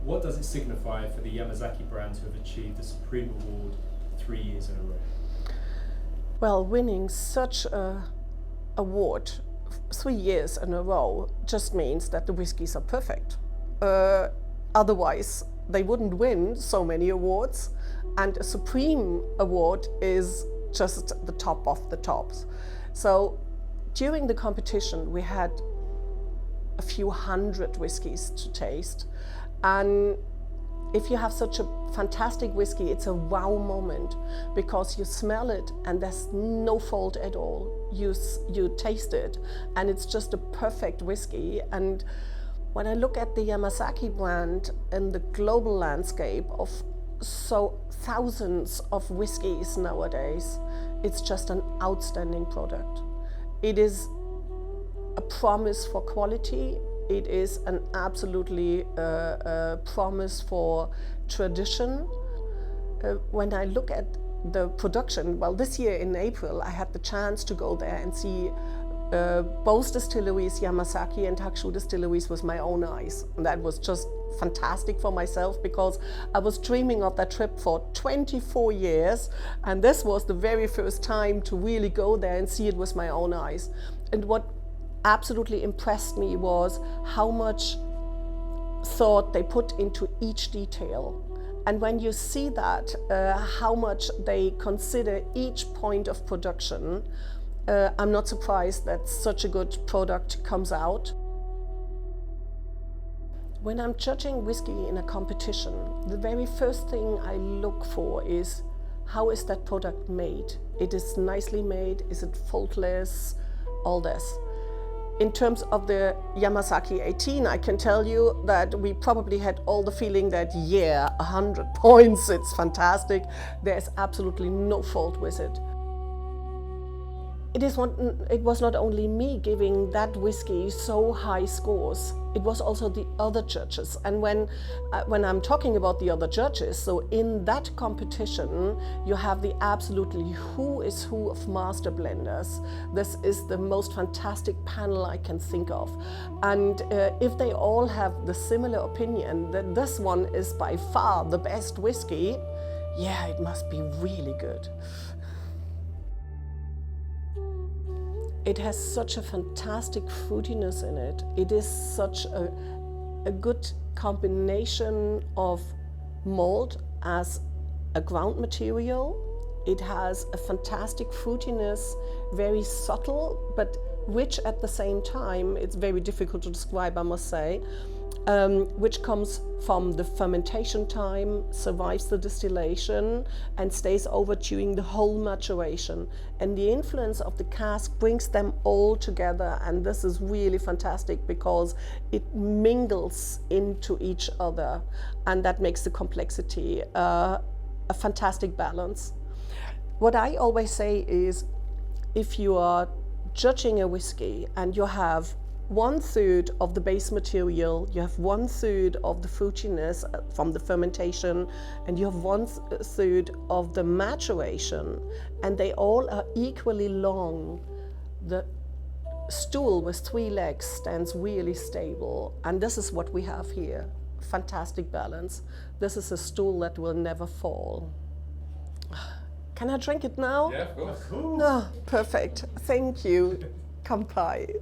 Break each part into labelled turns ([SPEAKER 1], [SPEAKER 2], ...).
[SPEAKER 1] What does it signify for the Yamazaki brand to have achieved the Supreme Award 3 years in a row?
[SPEAKER 2] Well, winning such a award 3 years in a row just means that the whiskies are perfect. Otherwise, they wouldn't win so many awards, and a Supreme Award is just the top of the tops. So during the competition, we had a few hundred whiskies to taste, and if you have such a fantastic whiskey, it's a wow moment because you smell it and there's no fault at all. You taste it and it's just a perfect whiskey. And when I look at the Yamazaki brand in the global landscape of so thousands of whiskeys nowadays, it's just an outstanding product. It is a promise for quality. It is an absolutely promise for tradition. When I look at the production, well, this year in April, I had the chance to go there and see both distilleries, Yamazaki and Hakushu distilleries, with my own eyes. And that was just fantastic for myself because I was dreaming of that trip for 24 years. And this was the very first time to really go there and see it with my own eyes. And what absolutely impressed me was how much thought they put into each detail. And when you see that, how much they consider each point of production, I'm not surprised that such a good product comes out. When I'm judging whiskey in a competition, the very first thing I look for is how is that product made? It is nicely made, is it faultless, all this. In terms of the Yamazaki 18, I can tell you that we probably had all the feeling that, yeah, 100 points, it's fantastic. There's absolutely no fault with it. It was not only me giving that whiskey so high scores, it was also the other judges. And when I'm talking about the other judges, so in that competition, you have the absolutely who is who of master blenders. This is the most fantastic panel I can think of. And if they all have the similar opinion that this one is by far the best whiskey, yeah, it must be really good. It has such a fantastic fruitiness in it. It is such a good combination of malt as a ground material. It has a fantastic fruitiness, very subtle, but rich at the same time. It's very difficult to describe, I must say, which comes from the fermentation time, survives the distillation, and stays over during the whole maturation. And the influence of the cask brings them all together, and this is really fantastic because it mingles into each other, and that makes the complexity a fantastic balance. What I always say is, if you are judging a whiskey and you have 1/3 of the base material, you have 1/3 of the fruitiness from the fermentation, and you have 1/3 of the maturation, and they all are equally long, the stool with 3 legs stands really stable. And this is what we have here. Fantastic balance. This is a stool that will never fall. Can I drink it now?
[SPEAKER 1] Yeah, of course. Cool.
[SPEAKER 2] Oh, perfect. Thank you. Kampai.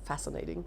[SPEAKER 2] Fascinating.